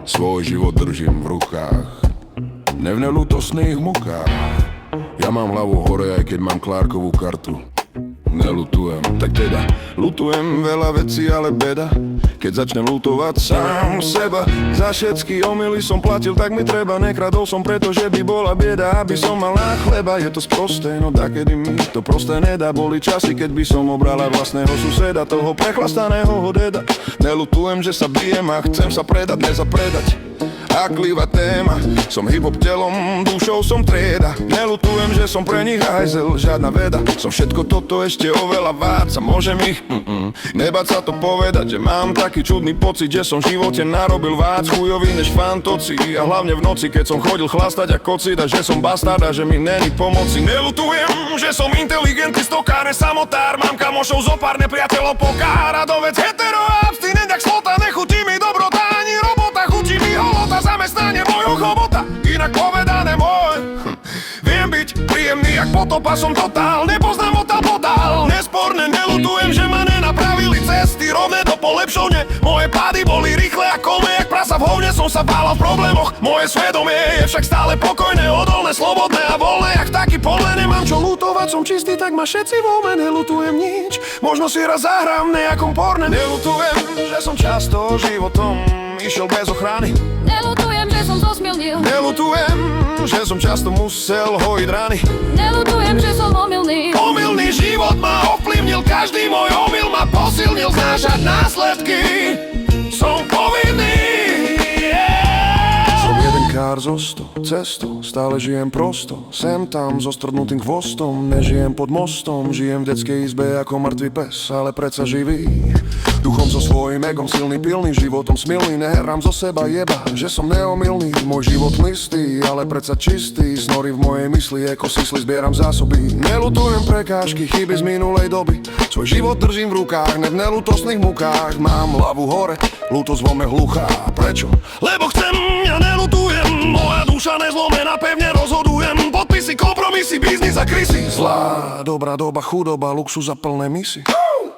Svoj život držím v rukách, ne v nelútostných mukách. Ja mám hlavu hore, aj keď mám Clarkovú kartu. Nelutujem, tak teda lutujem veľa vecí, ale beda, keď začnem lutovať sám seba. Za všetky omily som platil, tak mi treba. Nekradol som, pretože by bola bieda, aby som mal na chleba. Je to sprosté, no takedy mi to prosté nedá. Boli časy, keď by som obrala vlastného suseda, toho prechlastaného deda. Nelutujem, že sa bijem a chcem sa predať, nezapredať. Aklivá téma, som hip-hop telom, dušou som trieda. Nelutujem, že som pre nich hajzel, žiadna veda. Som všetko toto ešte oveľa vác a môžem ich nebať sa to povedať, že mám taký čudný pocit, že som v živote narobil vác chujový než fantoci. A hlavne v noci, keď som chodil chlastať a kociť, a že som bastard a že mi není pomoci. Nelutujem, že som inteligentný stokár, samotár. Mám kamošov zo pár nepriateľov pokár. Radovec hetero a abstinent jak slota. Nechutí mi dobrota ani robota, chutí mi holota, zamestnanie mojho chobota. Inak povedané môj, viem byť príjemný jak potopa, som totál. Nepoznám odtiaľ. Nesporne nelutujem, že ma nenapravili cesty rovné do polepšovne. Moje pády boli rýchle ako me, jak prasa v hovne. Som sa bála v problémoch, moje svedomie je však stále pokojné, odolné, slobodné a voľné. Jak taký podle, nemám čo lutovať, som čistý, tak ma všetci voľme. Nelutujem nič, možno si raz zahrám nejakom porne. Nelutujem, že som často životom išiel bez ochrany. Nelutujem, že som zosmilnil. Nelutujem, že som často musel hojiť rany. Nelutujem, že som omylný. Omylný život ma ovplyvnil, každý môj omyl ma posilnil. Znášať následky som povinný. Som jeden kár zo 100, cesto, stále žijem prosto. Sem tam so strdnutým chvostom, nežijem pod mostom. Žijem v detskej izbe ako mŕtvý pes, ale predsa živý. Duchom so svojím egom, silný, pilný, životom smilný. Nehrám zo seba jeba, že som neomylný. Môj život listý, ale predsa čistý. Snory v mojej mysli, ekosysly zbieram zásoby. Nelutujem prekážky, chyby z minulej doby. Svoj život držím v rukách, ne v nelútostných mukách. Mám hlavu hore, lútosť vo mne hluchá. Prečo? Lebo chcem, ja nelutujem. Moja duša nezlomená, pevne rozhodujem. Podpisy, kompromisy, biznis a krysy. Zlá, dobrá doba, chudoba, luxus a plné misy.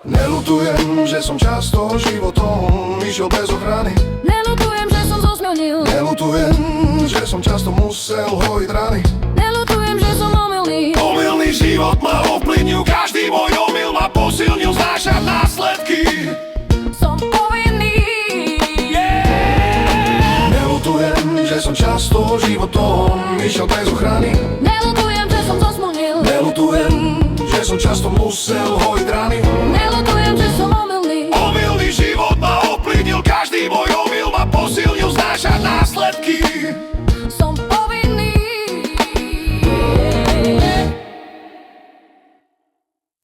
Nelutujem, že som často životom išiel bez ochrany. Nelutujem, že som zosmilnil. Nelutujem, že som často musel hojiť rany. Nelutujem, že som omylný. Omylný život ma ovplyvnil, každý môj omyl ma posilnil. Znášať následky Som povinný. Nelutujem, že som často životom išiel bez ochrany. Nelutujem, že som zosmilnil. Nelutujem, že som často musel hojiť rany. Nelutujem, že som omylný. Omylný život ma ovplyvnil, každý môj omyl ma posilnil. Znášať následky